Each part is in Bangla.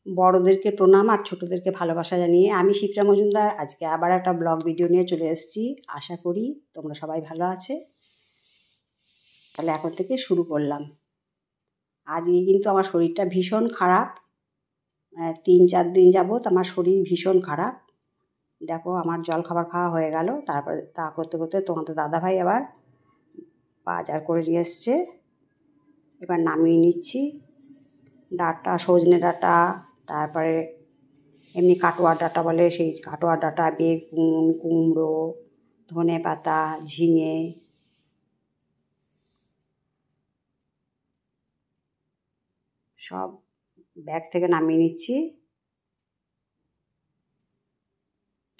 বড়দেরকে প্রণাম আর ছোটদেরকে ভালোবাসা জানিয়ে আমি শিপ্রা মজুমদার আজকে আবার একটা ব্লগ ভিডিও নিয়ে চলে এসেছি। আশা করি তোমরা সবাই ভালো আছে। তাহলে এখন থেকে শুরু করলাম। আজকে কিন্তু আমার শরীরটা ভীষণ খারাপ, 3-4 দিন যাবৎ আমার শরীর ভীষণ খারাপ। দেখো আমার জল খাবার খাওয়া হয়ে গেল, তারপরে তা করতে করতে তোমাদের দাদাভাই আবার বাজার করে নিয়ে এসছে। এবার নামিয়ে নিচ্ছি ডাঁটা, সজনে ডাঁটা, তারপরে এমনি কাটোয়া ডাঁটা বলে সেই কাটোয়া ডাঁটা, বেগুন, কুমড়ো, ধনে পাতা, ঝিঙে, সব ব্যাগ থেকে নামিয়ে নিচ্ছি।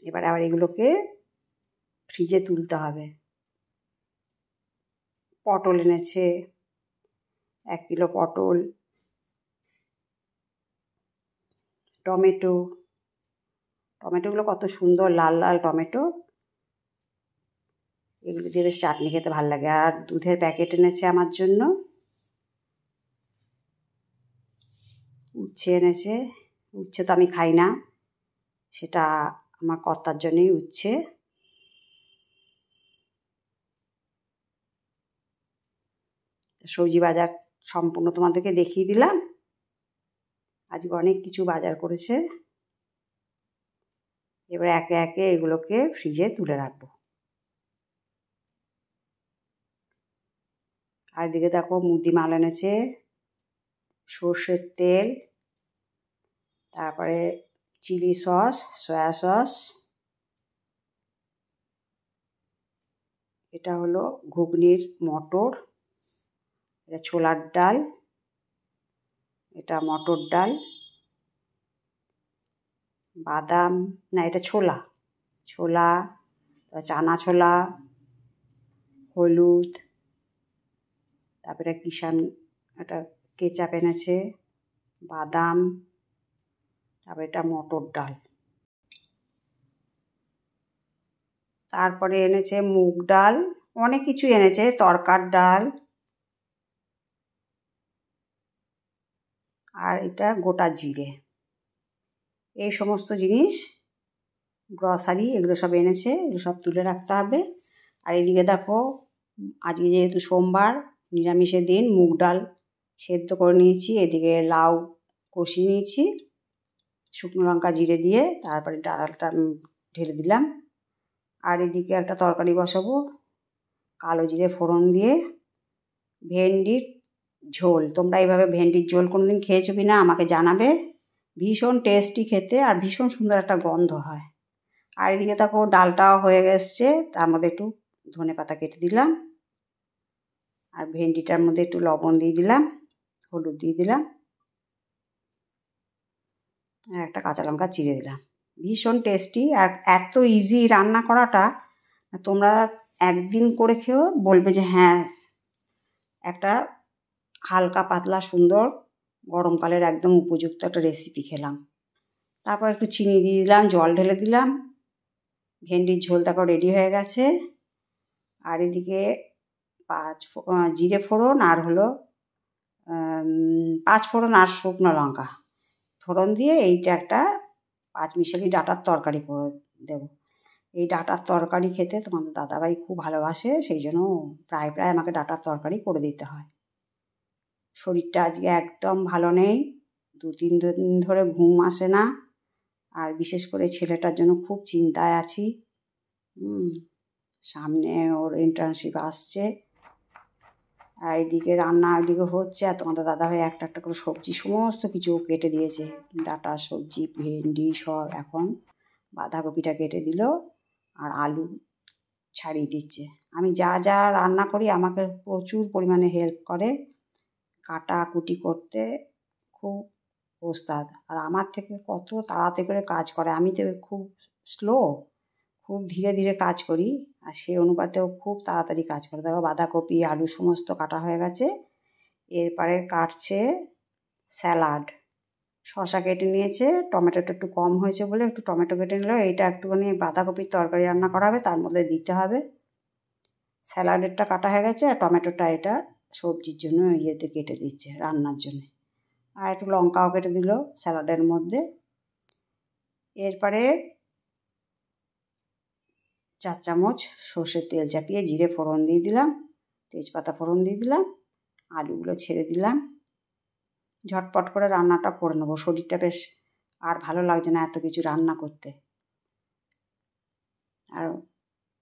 এবার আবার এগুলোকে ফ্রিজে তুলতে হবে। পটল এনেছে 1 কিলো পটল, টমেটোগুলো কত সুন্দর লাল লাল টমেটো, এগুলো দিয়ে বেশ চাটনি খেতে ভালো লাগে। আর দুধের প্যাকেট এনেছে আমার জন্য, উচ্ছে এনেছে। উচ্ছে তো আমি খাই না, সেটা আমার কর্তার জন্যই উচ্ছে। সবজি বাজার সম্পূর্ণ তোমাদেরকে দেখিয়ে দিলাম। আজকে অনেক কিছু বাজার করেছে। এবার একে একে এগুলোকে ফ্রিজে তুলে রাখবো। আর এদিকে দেখো মুদি মাল এনেছে, সর্ষের তেল, তারপরে চিলি সস, সয়া সস, এটা হলো ঘুগনির মটর, এটা ছোলার ডাল, এটা মটর ডাল, বাদাম না এটা ছোলা, চানা ছোলা, হলুদ, তারপরে কিষান একটা কেচাপ এনেছে, বাদাম, তারপরে এটা মটর ডাল, তারপরে এনেছে মুগ ডাল, অনেক কিছু এনেছে, তরকার ডাল, আর এটা গোটা জিরে। এই সমস্ত জিনিস গ্রসারি এগুলো সব এনেছে, এগুলো সব তুলে রাখতে হবে। আর এদিকে দেখো আজকে যেহেতু সোমবার, নিরামিষের দিন, মুগ ডাল সেদ্ধ করে নিয়েছি, এদিকে লাউ কষিয়ে নিয়েছি শুকনো লঙ্কা জিরে দিয়ে, তারপরে ডালটা ঢেলে দিলাম। আর এদিকে একটা তরকারি বসাবো কালো জিরে ফোড়ন দিয়ে, ভেন্ডির ঝোল। তোমরা এইভাবে ভেন্ডির ঝোল কোনোদিন খেয়েছো কি না আমাকে জানাবে। ভীষণ টেস্টি খেতে আর ভীষণ সুন্দর একটা গন্ধ হয়। আর এদিকে দেখো ডালটাও হয়ে গেছে, তার মধ্যে একটু ধনে পাতা কেটে দিলাম, আর ভেন্ডিটার মধ্যে একটু লবণ দিয়ে দিলাম, হলুদ দিয়ে দিলাম, আর একটা কাঁচা লঙ্কা চিড়ে দিলাম। ভীষণ টেস্টি আর এত ইজি রান্না করাটা, তোমরা একদিন করে খেয়েও বলবে যে হ্যাঁ একটা হালকা পাতলা সুন্দর গরমকালের একদম উপযুক্ত একটা রেসিপি খেলাম। তারপর একটু চিনি দিয়ে দিলাম, জল ঢেলে দিলাম, ভেন্ডির ঝোল তারপর রেডি হয়ে গেছে। আর এদিকে জিরে ফোড়ন আর হলো 5 ফোড়ন আর শুকনো লঙ্কা ফোড়ন দিয়ে এইটা একটা 5 মিশালি ডাঁটার তরকারি করে দেবো। এই ডাঁটার তরকারি খেতে তোমাদের দাদাভাই খুব ভালোবাসে, সেই জন্য প্রায় আমাকে ডাঁটার তরকারি করে দিতে হয়। শরীরটা আজকে একদম ভালো নেই, 2-3 দিন ধরে ঘুম আসে না, আর বিশেষ করে ছেলেটার জন্য খুব চিন্তায় আছি। সামনে ওর ইন্টার্নশিপ আসছে। আর এদিকে রান্না এদিকে হচ্ছে, আর তোমাদের দাদাভাই একটা একটা করে সবজি সমস্ত কিছু কেটে দিয়েছে, ডাঁটা, সবজি, ভেন্ডি সব। এখন বাঁধাকপিটা কেটে দিল আর আলু ছাড়িয়ে দিচ্ছে। আমি যা যা রান্না করি আমাকে প্রচুর পরিমাণে হেল্প করে, কাটাকুটি করতে খুব ওস্তাদ। আর আমার থেকে কত তাড়াতাড়ি করে কাজ করে, আমি তো খুব স্লো, খুব ধীরে ধীরে কাজ করি, আর সেই অনুপাতেও খুব তাড়াতাড়ি কাজ করে। দেখো বাঁধাকপি আলু সমস্ত কাটা হয়ে গেছে। এরপরে কাটছে স্যালাড, শসা কেটে নিয়েছে, টমেটোটা একটু কম হয়েছে বলে একটু টমেটো কেটে নিল। এইটা একটুখানি বাঁধাকপির তরকারি রান্না করা হবে, তার মধ্যে দিতে হবে। স্যালাডেরটা কাটা হয়ে গেছে, আর টমেটোটা এটা সবজির জন্য ইয়েতে কেটে দিচ্ছে রান্নার জন্য। আর একটু লঙ্কাও কেটে দিল স্যালাডের মধ্যে। এরপরে 4 চামচ সর্ষের তেল চাপিয়ে জিরে ফোড়ন দিয়ে দিলাম, তেজপাতা ফোড়ন দিয়ে দিলাম, আলুগুলো ছেড়ে দিলাম। ঝটপট করে রান্নাটা করে নেবো, শরীরটা বেশ আর ভালো লাগছে না এত কিছু রান্না করতে। আর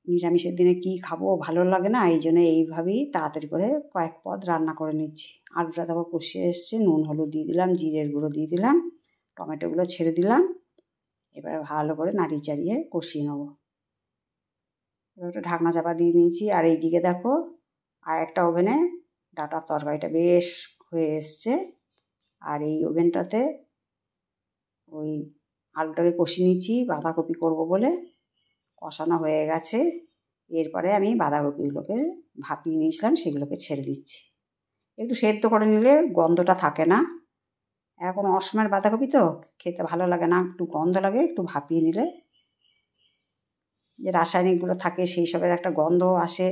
নিরামিষের দিনে কী খাবো ভালো লাগে না, এই জন্য এইভাবেই তাড়াতাড়ি করে কয়েক পদ রান্না করে নিচ্ছি। আলুটা তারপর কষিয়ে এসছে, নুন হলুদ দিয়ে দিলাম, জিরের গুঁড়ো দিয়ে দিলাম, টমেটোগুলো ছেড়ে দিলাম। এবারে ভালো করে নাড়িয়ে চাড়িয়ে কষিয়ে নেবো। এবার একটু ঢাকনা চাপা দিয়ে নিয়েছি। আর এইদিকে দেখো আর একটা ওভেনে ডাঁটার তরকারিটা বেশ হয়ে এসছে। আর এই ওভেনটাতে ওই আলুটাকে কষিয়ে নিচ্ছি, বাঁধাকপি করবো বলে। কষানো হয়ে গেছে। এরপরে আমি বাঁধাকপিগুলোকে ভাপিয়ে নিয়েছিলাম সেগুলোকে ছেড়ে দিচ্ছি। একটু সেদ্ধ করে নিলে গন্ধটা থাকে না। এখন অসময়ের বাঁধাকপি তো খেতে ভালো লাগে না, একটু গন্ধ লাগে। একটু ভাপিয়ে নিলে যে রাসায়নিকগুলো থাকে সেই সবের একটা গন্ধ আসে।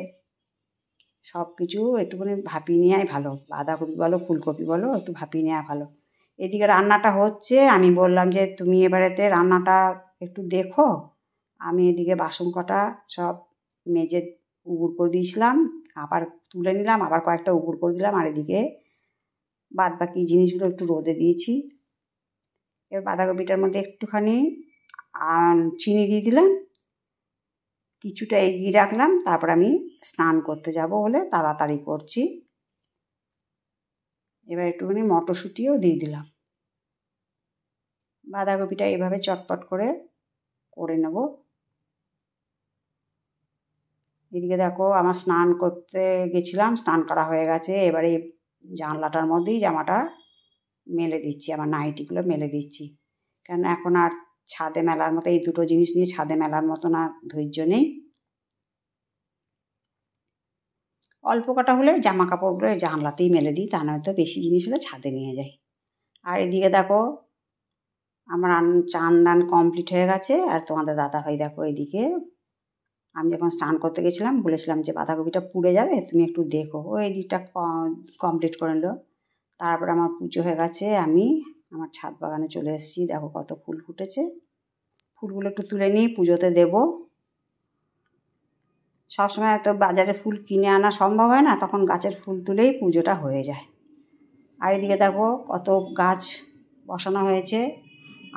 সব কিছু একটুখানি ভাপিয়ে নেওয়াই ভালো, বাঁধাকপি বলো ফুলকপি বলো একটু ভাপিয়ে নেওয়া ভালো। এদিকে রান্নাটা হচ্ছে, আমি বললাম যে তুমি এবারেতে রান্নাটা একটু দেখো। আমি এদিকে বাসন কটা সব মেজে উগুর করে দিয়েছিলাম, আবার তুলে নিলাম, আবার কয়েকটা উগুর করে দিলাম। আর এদিকে বাদ বাকি জিনিসগুলো একটু রোদে দিয়েছি। এবার বাঁধাকপিটার মধ্যে একটুখানি চিনি দিয়ে দিলাম, কিছুটা এগিয়ে রাখলাম। তারপর আমি স্নান করতে যাব বলে তাড়াতাড়ি করছি। এবার একটুখানি মটরশুঁটিও দিয়ে দিলাম। বাঁধাকপিটা এভাবে চটপট করে নেব। এদিকে দেখো আমার স্নান করতে গেছিলাম, স্নান করা হয়ে গেছে। এবারে জানলাটার মধ্যেই জামাটা মেলে দিচ্ছি, আমার নাইটিগুলো মেলে দিচ্ছি। কেন এখন আর ছাদে মেলার মতো, এই দুটো জিনিস নিয়ে ছাদে মেলার মতন আর ধৈর্য নেই। অল্প কটা হলে জামা কাপড়গুলো জানলাতেই মেলে দিই, তা নয়তো বেশি জিনিস হলে ছাদে নিয়ে যাই। আর এদিকে দেখো আমার চান দান কমপ্লিট হয়ে গেছে। আর তোমাদের দাদাভাই দেখো এদিকে, আমি যখন স্নান করতে গেছিলাম বলেছিলাম যে বাঁধাকপিটা পুড়ে যাবে, তুমি একটু দেখো। ও এই দিকটা কমপ্লিট করে নিল। তারপর আমার পুজো হয়ে গেছে, আমি আমার ছাদ বাগানে চলে এসেছি। দেখো কত ফুল ফুটেছে, ফুলগুলো একটু তুলে নিই, পুজোতে দেব। সবসময় তো বাজারে ফুল কিনে আনা সম্ভব হয় না, তখন গাছের ফুল তুলেই পুজোটা হয়ে যায়। আর এদিকে দেখো কত গাছ বসানো হয়েছে।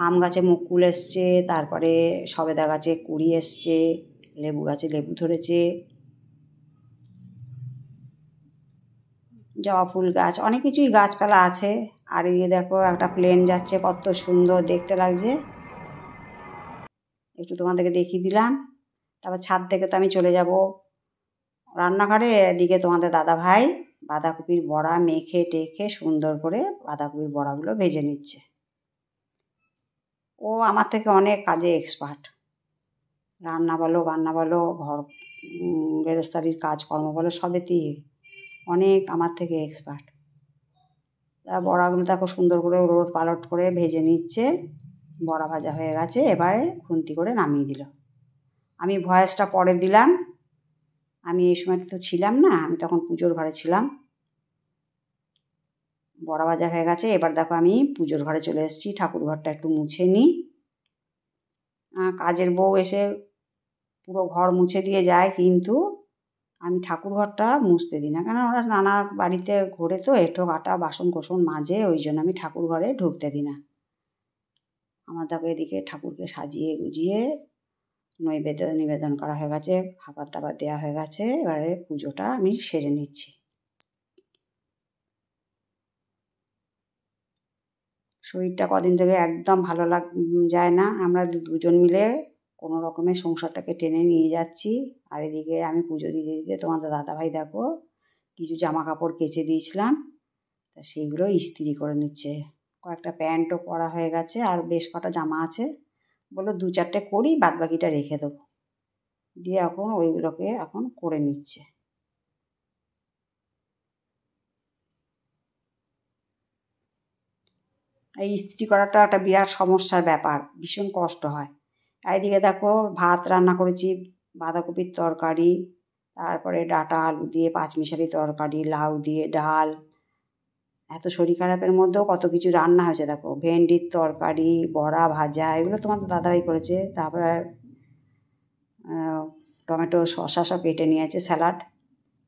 আম গাছে মুকুল এসছে, তারপরে সবেদা গাছে কুড়ি এসছে, লেবু গাছে লেবু ধরেছে, জবা ফুল গাছ, অনেক কিছুই গাছপালা আছে। আর এই দেখো একটা প্লেন যাচ্ছে, কত সুন্দর দেখতে লাগছে। একটু তোমাদেরকে দেখিয়ে দিলাম। তারপর ছাদ থেকে তো আমি চলে যাব রান্নাঘরে। এদিকে তোমাদের দাদাভাই বাঁধাকপির বড়া মেখে টেখে সুন্দর করে বাঁধাকপির বড়াগুলো ভেজে নিচ্ছে। ও আমার থেকে অনেক কাজে এক্সপার্ট, রান্না বলো বান্না বলো ঘর গৃহস্থালির কাজকর্ম বলো সবেতেই অনেক আমার থেকে এক্সপার্ট। তা বড়াগুলো দেখো সুন্দর করে ওলট পালট করে ভেজে নিচ্ছে। বড়া ভাজা হয়ে গেছে, এবারে খুন্তি করে নামিয়ে দিল। আমি ভয়েসটা পরে দিলাম, আমি এই সময়টা তো ছিলাম না, আমি তখন পুজোর ঘরে ছিলাম। বড়া ভাজা হয়ে গেছে, এবার দেখো আমি পুজোর ঘরে চলে এসেছি। ঠাকুর ঘরটা একটু মুছে নিই। কাজের বউ এসে পুরো ঘর মুছে দিয়ে যায়, কিন্তু আমি ঠাকুর ঘরটা মুছতে দিই না, কেন ওরা নানা বাড়িতে ঘোরে তো, এঁটো কাটা বাসন কোসন মাজে, ওই জন্য আমি ঠাকুর ঘরে ঢুকতে দিই না। আমার দেখো এদিকে ঠাকুরকে সাজিয়ে গুজিয়ে নিবেদন করা হয়ে গেছে, খাবার দাবার দেওয়া হয়ে গেছে। এবারে পুজোটা আমি সেরে নিচ্ছি। শরীরটা কদিন থেকে একদম ভালো যায় না, আমরা দুজন মিলে কোনো রকমের সংসারটাকে টেনে নিয়ে যাচ্ছি। আর এদিকে আমি পুজো দিতে দিতে তোমাদের দাদাভাই দেখো কিছু জামা কাপড় কেচে দিয়েছিলাম, তা সেইগুলো ইস্ত্রি করে নিচ্ছে। কয়েকটা প্যান্টও পরা হয়ে গেছে, আর বেশ কটা জামা আছে, বললো 2-4টে করি, বাদ বাকিটা রেখে দেবো। দিয়ে এখন ওইগুলোকে এখন করে নিচ্ছে। এই ইস্ত্রি করাটা একটা বিরাট সমস্যার ব্যাপার, ভীষণ কষ্ট হয়। আর এদিকে দেখো ভাত রান্না করেছি, বাঁধাকপির তরকারি, তারপরে ডাঁটা আলু দিয়ে পাঁচমিশালি তরকারি, লাউ দিয়ে ডাল, এত শরীর খারাপের মধ্যেও কত কিছু রান্না হয়েছে দেখো, ভেন্ডির তরকারি, বড়া ভাজা, এগুলো তোমাদের দাদাভাই করেছে। তারপরে টমেটো শসা সব কেটে নিয়েছে, স্যালাড।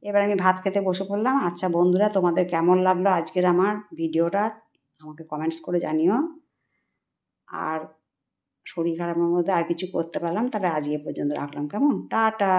এবার আমি ভাত খেতে বসে পড়লাম। আচ্ছা বন্ধুরা, তোমাদের কেমন লাগলো আজকের আমার ভিডিওটা আমাকে কমেন্টস করে জানিও। আর শরীর খারাপের মধ্যে আর কিছু করতে পারলাম, তাহলে আজ এ পর্যন্ত রাখলাম, কেমন? টাটা।